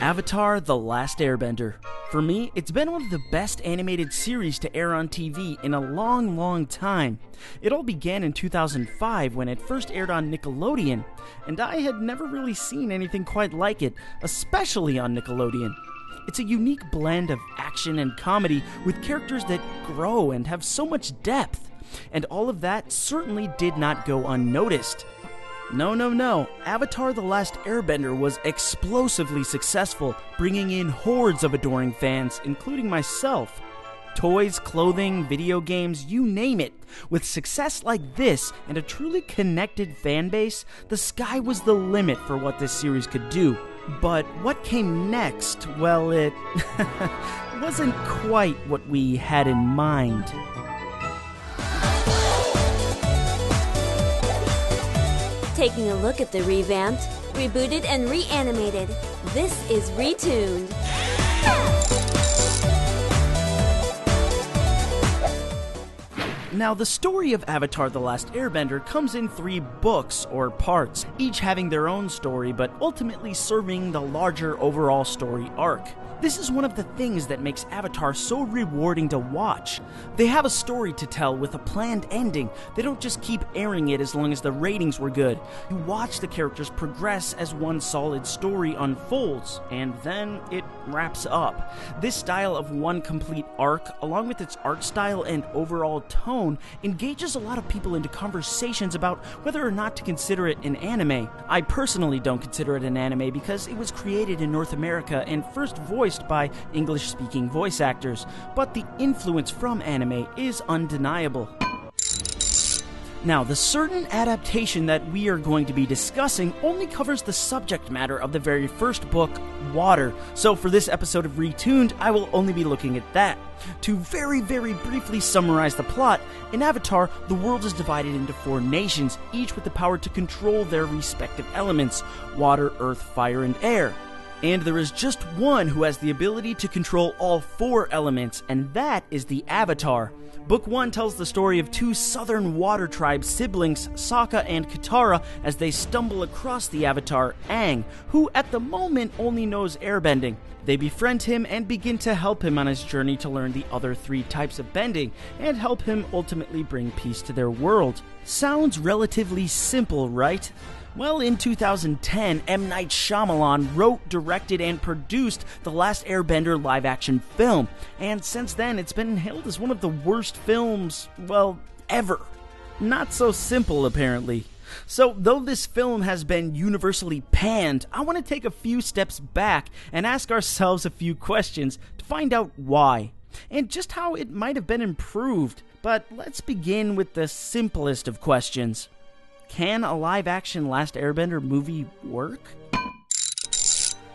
Avatar: The Last Airbender. For me, it's been one of the best animated series to air on TV in a long time. It all began in 2005 when it first aired on Nickelodeon, and I had never really seen anything quite like it, especially on Nickelodeon. It's a unique blend of action and comedy with characters that grow and have so much depth, and all of that certainly did not go unnoticed. No. Avatar: The Last Airbender was explosively successful, bringing in hordes of adoring fans, including myself. Toys, clothing, video games, you name it. With success like this and a truly connected fan base, the sky was the limit for what this series could do. But what came next, well, it wasn't quite what we had in mind. Taking a look at the revamped, rebooted, and reanimated, this is RETOONED. Now, the story of Avatar: The Last Airbender comes in 3 books, or parts, each having their own story, but ultimately serving the larger overall story arc. This is one of the things that makes Avatar so rewarding to watch. They have a story to tell with a planned ending. They don't just keep airing it as long as the ratings were good. You watch the characters progress as one solid story unfolds, and then it wraps up. This style of one complete arc, along with its art style and overall tone, engages a lot of people into conversations about whether or not to consider it an anime. I personally don't consider it an anime because it was created in North America and first voiced by English-speaking voice actors, but the influence from anime is undeniable. Now, the certain adaptation that we are going to be discussing only covers the subject matter of the very first book, Water, so for this episode of RETOONED, I will only be looking at that. To very briefly summarize the plot, in Avatar, the world is divided into 4 nations, each with the power to control their respective elements: water, earth, fire, and air. And there is just one who has the ability to control all 4 elements, and that is the Avatar. Book 1 tells the story of 2 southern water tribe siblings, Sokka and Katara, as they stumble across the Avatar, Aang, who at the moment only knows airbending. They befriend him and begin to help him on his journey to learn the other 3 types of bending, and help him ultimately bring peace to their world. Sounds relatively simple, right? Well, in 2010, M. Night Shyamalan wrote, directed, and produced the Last Airbender live-action film, and since then it's been hailed as one of the worst films, well, ever. Not so simple, apparently. So, though this film has been universally panned, I want to take a few steps back and ask ourselves a few questions to find out why, and just how it might have been improved. But let's begin with the simplest of questions. Can a live-action Last Airbender movie work?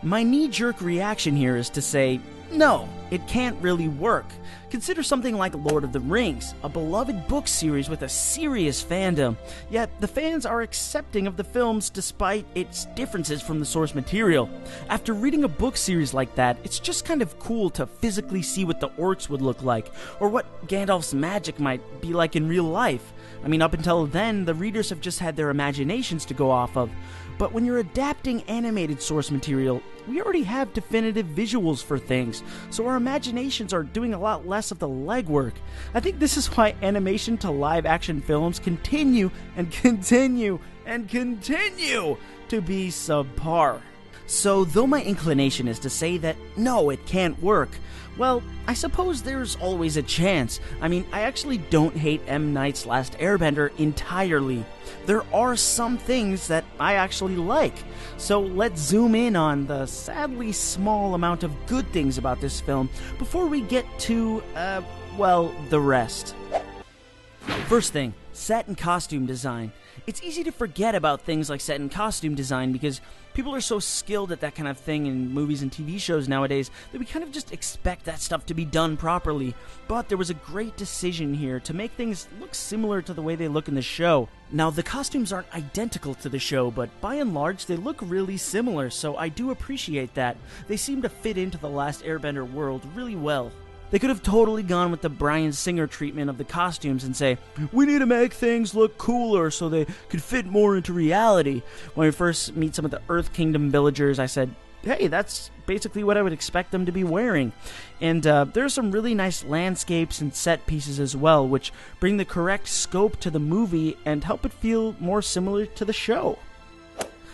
My knee-jerk reaction here is to say, no, it can't really work. Consider something like Lord of the Rings, a beloved book series with a serious fandom, yet the fans are accepting of the films despite its differences from the source material. After reading a book series like that, it's just kind of cool to physically see what the orcs would look like, or what Gandalf's magic might be like in real life. I mean, up until then, the readers have just had their imaginations to go off of. But when you're adapting animated source material, we already have definitive visuals for things, so our imaginations are doing a lot less of the legwork. I think this is why animation to live-action films continue to be subpar. So, though my inclination is to say that no, it can't work, well, I suppose there's always a chance. I mean, I actually don't hate M. Night's Last Airbender entirely. There are some things that I actually like. So let's zoom in on the sadly small amount of good things about this film before we get to, the rest. First thing, set and costume design. It's easy to forget about things like set and costume design because people are so skilled at that kind of thing in movies and TV shows nowadays that we kind of just expect that stuff to be done properly. But there was a great decision here to make things look similar to the way they look in the show. Now, the costumes aren't identical to the show, but by and large they look really similar, so I do appreciate that. They seem to fit into the Last Airbender world really well. They could have totally gone with the Bryan Singer treatment of the costumes and say, we need to make things look cooler so they could fit more into reality. When we first meet some of the Earth Kingdom villagers, I said, hey, that's basically what I would expect them to be wearing. And there are some really nice landscapes and set pieces as well, which bring the correct scope to the movie and help it feel more similar to the show.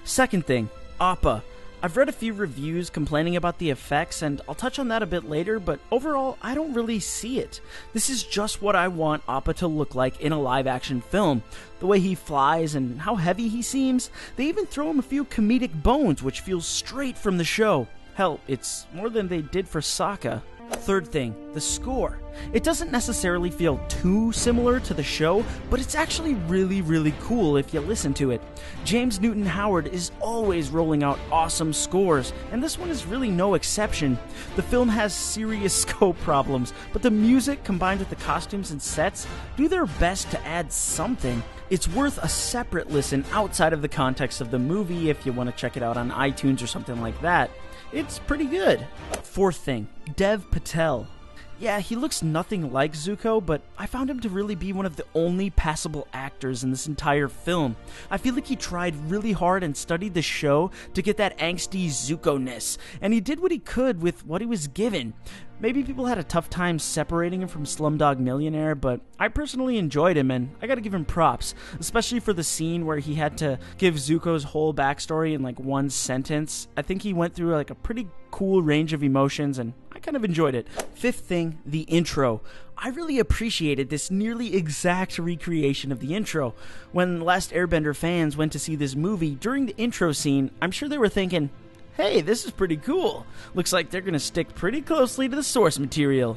Second thing, Appa. I've read a few reviews complaining about the effects, and I'll touch on that a bit later, but overall, I don't really see it. This is just what I want Appa to look like in a live-action film. The way he flies and how heavy he seems. They even throw him a few comedic bones, which feels straight from the show. Hell, it's more than they did for Sokka. Third thing, the score. It doesn't necessarily feel too similar to the show, but it's actually really, really cool if you listen to it. James Newton Howard is always rolling out awesome scores, and this one is really no exception. The film has serious scope problems, but the music combined with the costumes and sets do their best to add something. It's worth a separate listen outside of the context of the movie if you want to check it out on iTunes or something like that. It's pretty good. Fourth thing, Dev Patel. Yeah, he looks nothing like Zuko, but I found him to really be one of the only passable actors in this entire film. I feel like he tried really hard and studied the show to get that angsty Zuko-ness, and he did what he could with what he was given. Maybe people had a tough time separating him from Slumdog Millionaire, but I personally enjoyed him, and I gotta give him props, especially for the scene where he had to give Zuko's whole backstory in like one sentence. I think he went through like a pretty cool range of emotions, and I kind of enjoyed it. Fifth thing, the intro. I really appreciated this nearly exact recreation of the intro. When Last Airbender fans went to see this movie, during the intro scene, I'm sure they were thinking, hey, this is pretty cool. Looks like they're gonna stick pretty closely to the source material.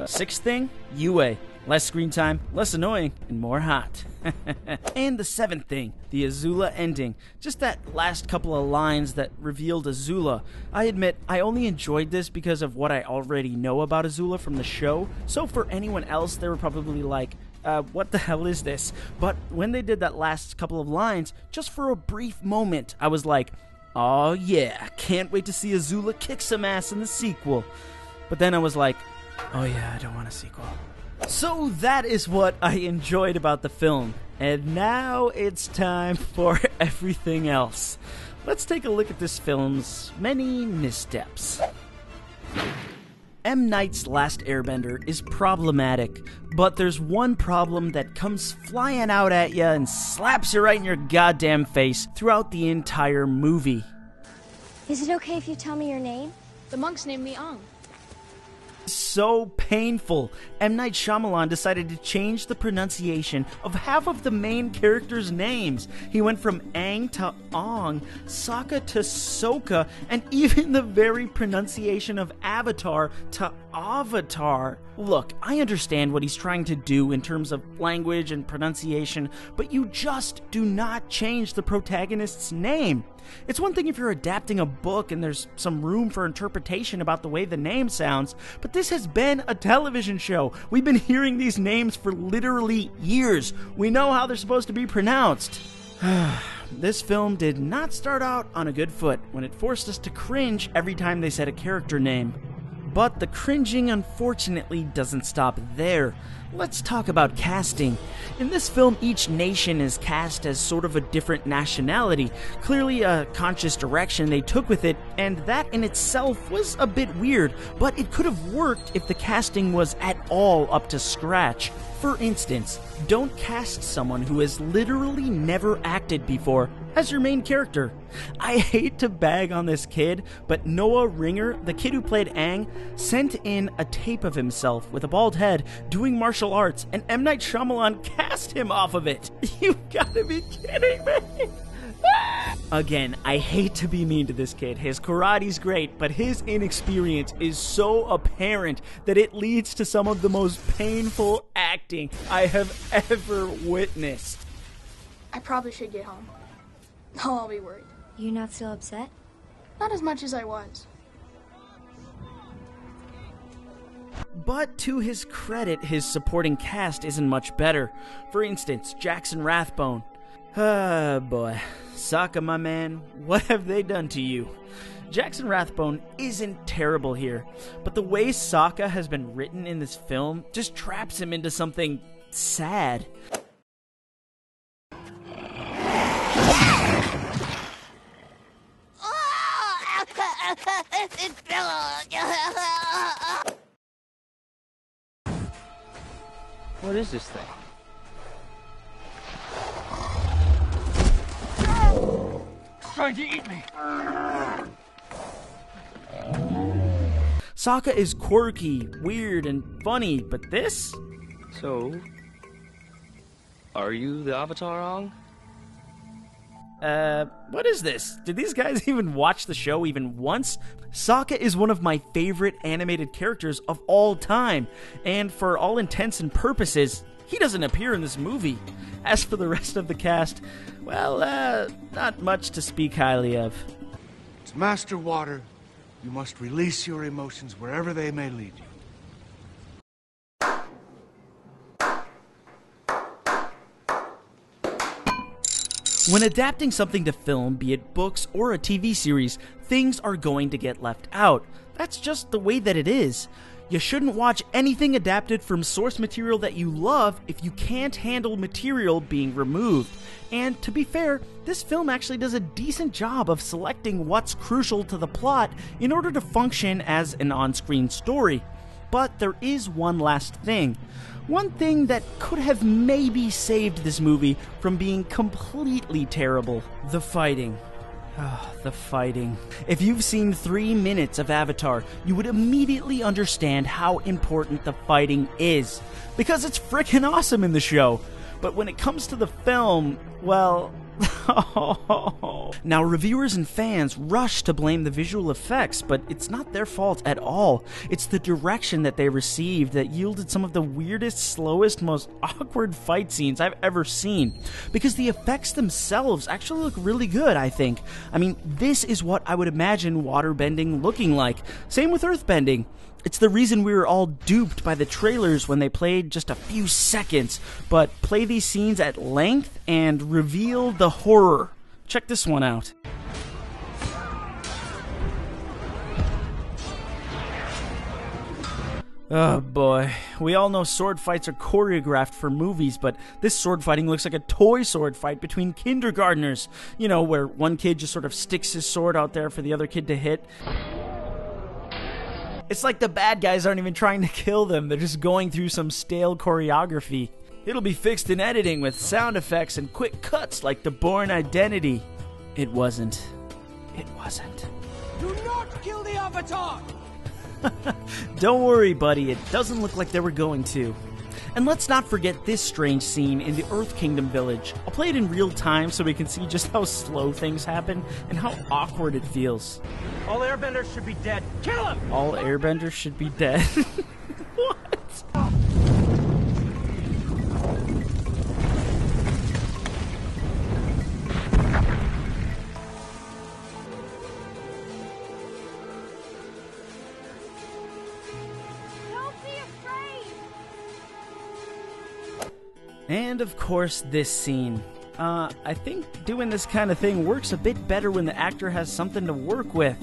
Sixth thing, Yue. Less screen time, less annoying, and more hot. And the seventh thing, the Azula ending. Just that last couple of lines that revealed Azula. I admit, I only enjoyed this because of what I already know about Azula from the show, so for anyone else, they were probably like, what the hell is this? But when they did that last couple of lines, just for a brief moment, I was like, oh yeah, can't wait to see Azula kick some ass in the sequel. But then I was like, oh yeah, I don't want a sequel. So that is what I enjoyed about the film. And now it's time for everything else. Let's take a look at this film's many missteps. M. Night's Last Airbender is problematic, but there's one problem that comes flying out at you and slaps you right in your goddamn face throughout the entire movie. Is it okay if you tell me your name? The monks named me Ang. So painful. M. Night Shyamalan decided to change the pronunciation of half of the main characters' names. He went from Aang to Ong, Sokka to Sokka, and even the very pronunciation of Avatar to Avatar. Look, I understand what he's trying to do in terms of language and pronunciation, but you just do not change the protagonist's name. It's one thing if you're adapting a book and there's some room for interpretation about the way the name sounds, but this has been a television show. We've been hearing these names for literally years. We know how they're supposed to be pronounced. This film did not start out on a good foot when it forced us to cringe every time they said a character name. But the cringing, unfortunately, doesn't stop there. Let's talk about casting. In this film, each nation is cast as sort of a different nationality. Clearly a conscious direction they took with it, and that in itself was a bit weird, but it could have worked if the casting was at all up to scratch. For instance, don't cast someone who has literally never acted before as your main character. I hate to bag on this kid, but Noah Ringer, the kid who played Aang, sent in a tape of himself with a bald head doing martial arts, and M. Night Shyamalan cast him off of it. You gotta be kidding me! Again, I hate to be mean to this kid. His karate's great, but his inexperience is so apparent that it leads to some of the most painful acting I have ever witnessed. I probably should get home. I'll be worried. You're not still upset? Not as much as I was. But to his credit, his supporting cast isn't much better. For instance, Jackson Rathbone. Ah, boy. Sokka, my man, what have they done to you? Jackson Rathbone isn't terrible here, but the way Sokka has been written in this film just traps him into something sad. What is this thing? It's trying to eat me. Sokka is quirky, weird, and funny, but this? So, are you the Avatar, Ong? What is this? Did these guys even watch the show even once? Sokka is one of my favorite animated characters of all time, and for all intents and purposes, he doesn't appear in this movie. As for the rest of the cast, well, not much to speak highly of. It's Master Water. You must release your emotions wherever they may lead you. When adapting something to film, be it books or a TV series, things are going to get left out. That's just the way that it is. You shouldn't watch anything adapted from source material that you love if you can't handle material being removed. And to be fair, this film actually does a decent job of selecting what's crucial to the plot in order to function as an on-screen story. But there is one last thing. One thing that could have maybe saved this movie from being completely terrible. The fighting. The fighting. If you've seen 3 minutes of Avatar, you would immediately understand how important the fighting is. Because it's frickin' awesome in the show. But when it comes to the film, well... Now, reviewers and fans rush to blame the visual effects, but it's not their fault at all. It's the direction that they received that yielded some of the weirdest, slowest, most awkward fight scenes I've ever seen. Because the effects themselves actually look really good, I think. I mean, this is what I would imagine waterbending looking like. Same with earthbending. It's the reason we were all duped by the trailers when they played just a few seconds, but play these scenes at length and reveal the horror. Check this one out. Oh boy, we all know sword fights are choreographed for movies, but this sword fighting looks like a toy sword fight between kindergartners. You know, where one kid just sort of sticks his sword out there for the other kid to hit. It's like the bad guys aren't even trying to kill them, they're just going through some stale choreography. It'll be fixed in editing with sound effects and quick cuts like the Bourne Identity. It wasn't. It wasn't. Do not kill the Avatar! Don't worry, buddy, it doesn't look like they were going to. And let's not forget this strange scene in the Earth Kingdom village. I'll play it in real time so we can see just how slow things happen and how awkward it feels. All airbenders should be dead. Kill him! All airbenders should be dead? What? And of course, this scene. I think doing this kind of thing works a bit better when the actor has something to work with.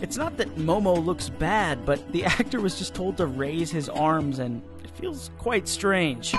It's not that Momo looks bad, but the actor was just told to raise his arms, and it feels quite strange.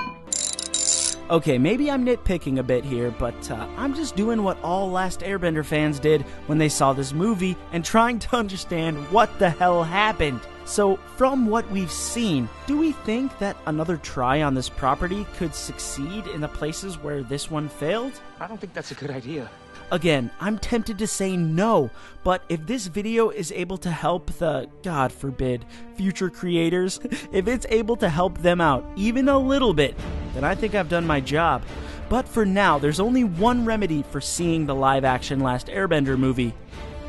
Okay, maybe I'm nitpicking a bit here, but I'm just doing what all Last Airbender fans did when they saw this movie and trying to understand what the hell happened. So, from what we've seen, do we think that another try on this property could succeed in the places where this one failed? I don't think that's a good idea. Again, I'm tempted to say no, but if this video is able to help the, God forbid, future creators, if it's able to help them out even a little bit, then I think I've done my job. But for now, there's only one remedy for seeing the live-action Last Airbender movie.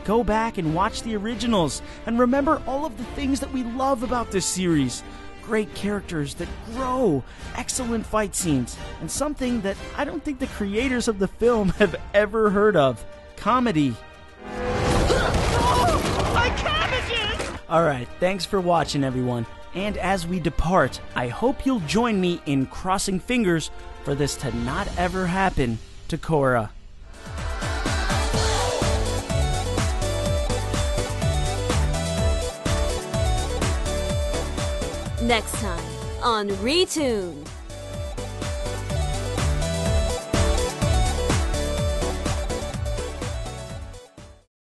Go back and watch the originals, and remember all of the things that we love about this series. Great characters that grow, excellent fight scenes, and something that I don't think the creators of the film have ever heard of. Comedy. My cabbages! Alright, thanks for watching, everyone. And as we depart, I hope you'll join me in crossing fingers for this to not ever happen to Korra. Next time on RETOONED.